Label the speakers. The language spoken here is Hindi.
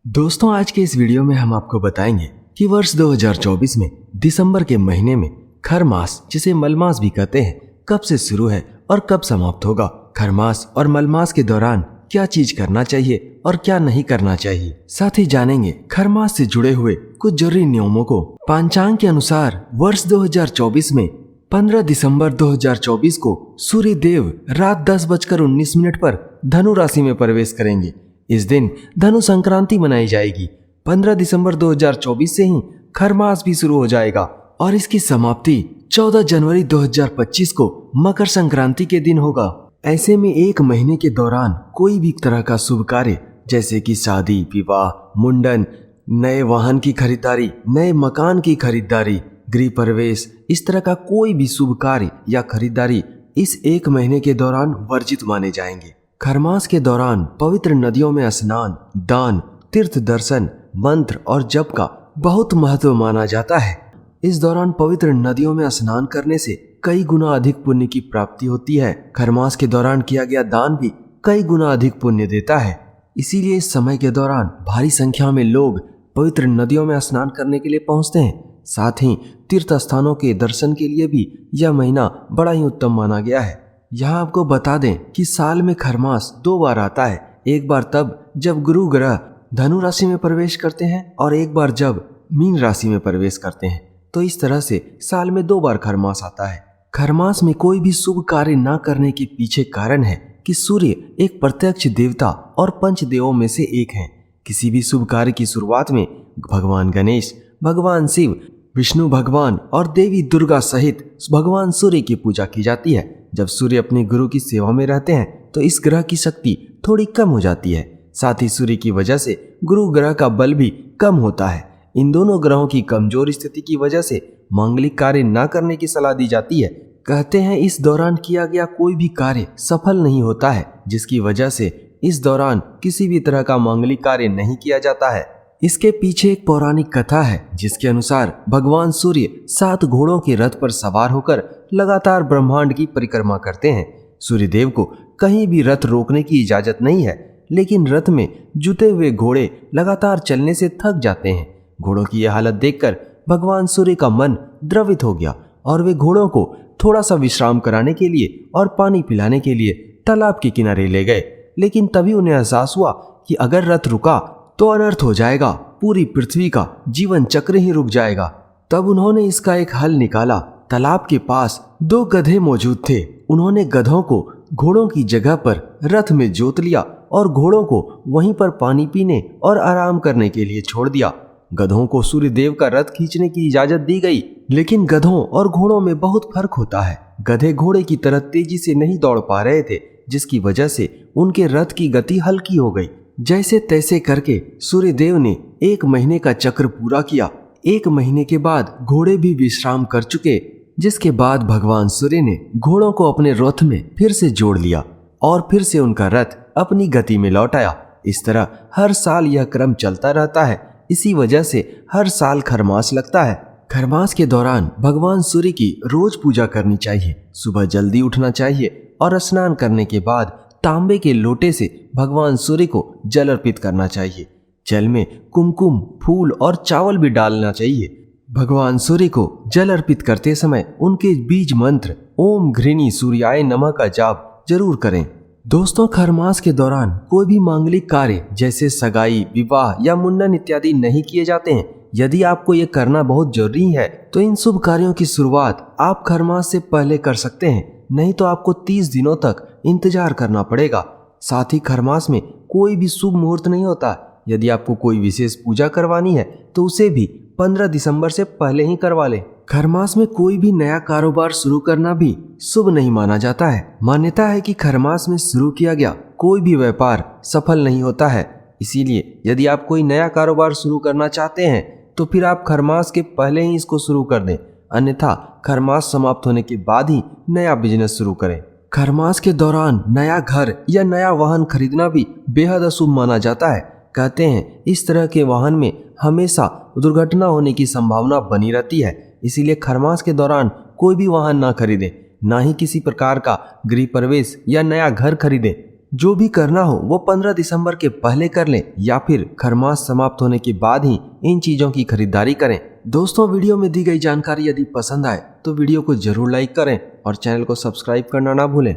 Speaker 1: दोस्तों, आज के इस वीडियो में हम आपको बताएंगे कि वर्ष 2024 में दिसंबर के महीने में खरमास, जिसे मलमास भी कहते हैं, कब से शुरू है और कब समाप्त होगा। खरमास और मलमास के दौरान क्या चीज करना चाहिए और क्या नहीं करना चाहिए। साथ ही जानेंगे खरमास से जुड़े हुए कुछ जरूरी नियमों को। पंचांग के अनुसार वर्ष 2024 में 15 दिसंबर 2024 को सूर्य देव रात 10:19 पर धनु राशि में प्रवेश करेंगे। इस दिन धनु संक्रांति मनाई जाएगी। 15 दिसंबर 2024 से ही खरमास भी शुरू हो जाएगा और इसकी समाप्ति 14 जनवरी 2025 को मकर संक्रांति के दिन होगा। ऐसे में एक महीने के दौरान कोई भी तरह का शुभ कार्य जैसे कि शादी, विवाह, मुंडन, नए वाहन की खरीदारी, नए मकान की खरीदारी, गृह प्रवेश, इस तरह का कोई भी शुभ कार्य या खरीदारी इस एक महीने के दौरान वर्जित माने जाएंगे। खरमास के दौरान पवित्र नदियों में स्नान, दान, तीर्थ दर्शन, मंत्र और जप का बहुत महत्व माना जाता है। इस दौरान पवित्र नदियों में स्नान करने से कई गुना अधिक पुण्य की प्राप्ति होती है। खरमास के दौरान किया गया दान भी कई गुना अधिक पुण्य देता है। इसीलिए इस समय के दौरान भारी संख्या में लोग पवित्र नदियों में स्नान करने के लिए पहुंचते हैं। साथ ही तीर्थ स्थानों के दर्शन के लिए भी यह महीना बड़ा ही उत्तम माना गया है। यहाँ आपको बता दें कि साल में खरमास 2 बार आता है। एक बार तब जब गुरु ग्रह धनु राशि में प्रवेश करते हैं और एक बार जब मीन राशि में प्रवेश करते हैं। तो इस तरह से साल में 2 बार खरमास आता है। खरमास में कोई भी शुभ कार्य न करने के पीछे कारण है कि सूर्य एक प्रत्यक्ष देवता और पंचदेवों में से एक है। किसी भी शुभ कार्य की शुरुआत में भगवान गणेश, भगवान शिव, विष्णु भगवान और देवी दुर्गा सहित भगवान सूर्य की पूजा की जाती है। जब सूर्य अपने गुरु की सेवा में रहते हैं तो इस ग्रह की शक्ति थोड़ी कम हो जाती है। साथ ही सूर्य की वजह से गुरु ग्रह का बल भी कम होता है। इन दोनों ग्रहों की कमजोर स्थिति की वजह से मांगलिक कार्य न करने की सलाह दी जाती है। कहते हैं इस दौरान किया गया कोई भी कार्य सफल नहीं होता है, जिसकी वजह से इस दौरान किसी भी तरह का मांगलिक कार्य नहीं किया जाता है। इसके पीछे एक पौराणिक कथा है जिसके अनुसार भगवान सूर्य 7 घोड़ों के रथ पर सवार होकर लगातार ब्रह्मांड की परिक्रमा करते हैं। सूर्यदेव को कहीं भी रथ रोकने की इजाजत नहीं है, लेकिन रथ में जुटे हुए घोड़े लगातार चलने से थक जाते हैं। घोड़ों की यह हालत देखकर भगवान सूर्य का मन द्रवित हो गया और वे घोड़ों को थोड़ा सा विश्राम कराने के लिए और पानी पिलाने के लिए तालाब के किनारे ले गए। लेकिन तभी उन्हें एहसास हुआ कि अगर रथ रुका तो अनर्थ हो जाएगा, पूरी पृथ्वी का जीवन चक्र ही रुक जाएगा। तब उन्होंने इसका एक हल निकाला। तालाब के पास 2 गधे मौजूद थे। उन्होंने गधों को घोड़ों की जगह पर रथ में जोत लिया और घोड़ों को वहीं पर पानी पीने और आराम करने के लिए छोड़ दिया। गधों को सूर्यदेव का रथ खींचने की इजाजत दी गई, लेकिन गधों और घोड़ों में बहुत फर्क होता है। गधे घोड़े की तरह तेजी से नहीं दौड़ पा रहे थे, जिसकी वजह से उनके रथ की गति हल्की हो गई। जैसे तैसे करके सूर्यदेव ने 1 महीने का चक्र पूरा किया। 1 महीने के बाद घोड़े भी विश्राम कर चुके, जिसके बाद भगवान सूर्य ने घोड़ों को अपने रथ में फिर से जोड़ लिया और फिर से उनका रथ अपनी गति में लौट आया। इस तरह हर साल यह क्रम चलता रहता है। इसी वजह से हर साल खरमास लगता है। खरमास के दौरान भगवान सूर्य की रोज पूजा करनी चाहिए। सुबह जल्दी उठना चाहिए और स्नान करने के बाद तांबे के लोटे से भगवान सूर्य को जल अर्पित करना चाहिए। जल में कुमकुम, फूल और चावल भी डालना चाहिए। भगवान सूर्य को जल अर्पित करते समय उनके बीज मंत्र ओम घृणी सूर्याय नमः का जाप जरूर करें। दोस्तों, खरमास के दौरान कोई भी मांगलिक कार्य जैसे सगाई, विवाह या मुंडन इत्यादि नहीं किए जाते हैं। यदि आपको ये करना बहुत जरूरी है तो इन शुभ कार्यों की शुरुआत आप खरमास से पहले कर सकते हैं, नहीं तो आपको 30 दिनों तक इंतजार करना पड़ेगा। साथ ही खरमास में कोई भी शुभ मुहूर्त नहीं होता। यदि आपको कोई विशेष पूजा करवानी है तो उसे भी 15 दिसंबर से पहले ही करवा लें। खरमास में कोई भी नया कारोबार शुरू करना भी शुभ नहीं माना जाता है। मान्यता है कि खरमास में शुरू किया गया कोई भी व्यापार सफल नहीं होता है। इसीलिए यदि आप कोई नया कारोबार शुरू करना चाहते हैं तो फिर आप खरमास के पहले ही इसको शुरू कर दें, अन्यथा खरमास समाप्त होने के बाद ही नया बिजनेस शुरू करें। खरमास के दौरान नया घर या नया वाहन खरीदना भी बेहद अशुभ माना जाता है। कहते हैं इस तरह के वाहन में हमेशा दुर्घटना होने की संभावना बनी रहती है। इसीलिए खरमास के दौरान कोई भी वाहन ना खरीदें, ना ही किसी प्रकार का गृह प्रवेश या नया घर खरीदें। जो भी करना हो वो 15 दिसंबर के पहले कर लें या फिर खरमास समाप्त होने के बाद ही इन चीजों की खरीदारी करें। दोस्तों, वीडियो में दी गई जानकारी यदि पसंद आए तो वीडियो को जरूर लाइक करें और चैनल को सब्सक्राइब करना ना भूलें।